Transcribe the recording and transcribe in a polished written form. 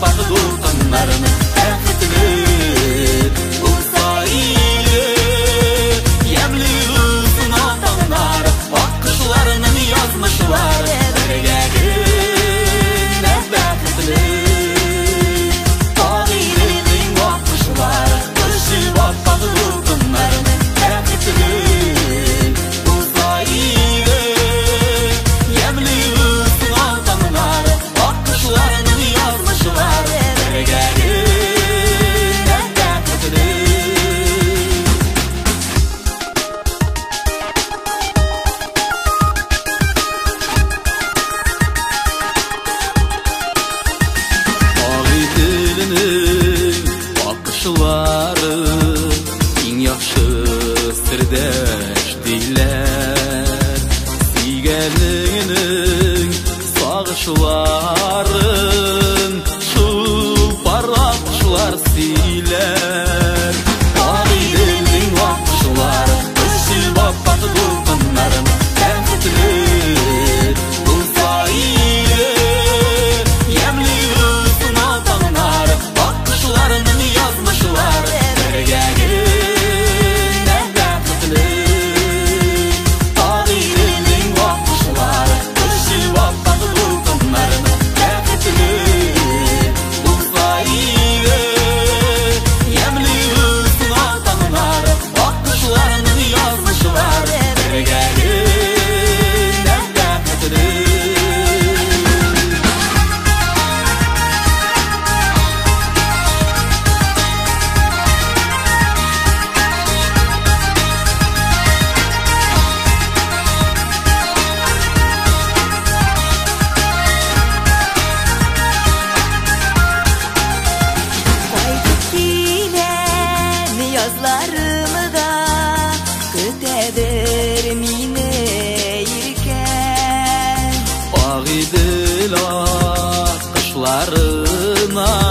bakmadı durtanlarını Erketini Ursaylı Yemli ülsün atanlar Akkışlarının yazmışlar Ergegin Nebbeketini Tağirinin bakmışlar Kışı bakmadı durtanlarını Erketini Ursaylı Yemli ülsün atanlar Akkışlarının yazmışlar Ergegin Nebbeketini Bakışları en yaxşı sirdaş deyler Siygeninin sağışların Şu paraqışlar siyler Ağidinin bakışları Kışı bakmadı durtanların Erketini Ursaylı Yemli ülsün atanlar Bakışlarının yazmışlar Ergegin Nebbeketini Tağirinin bakmışlar Kışı bakmadı durtanların Erketini Ursaylı Yemli ülsün atanlar Bakışlarının yazmışlar Ergegin Nebbeketini Yazlarımı da kütedir mine yirken Ağidil akışlarına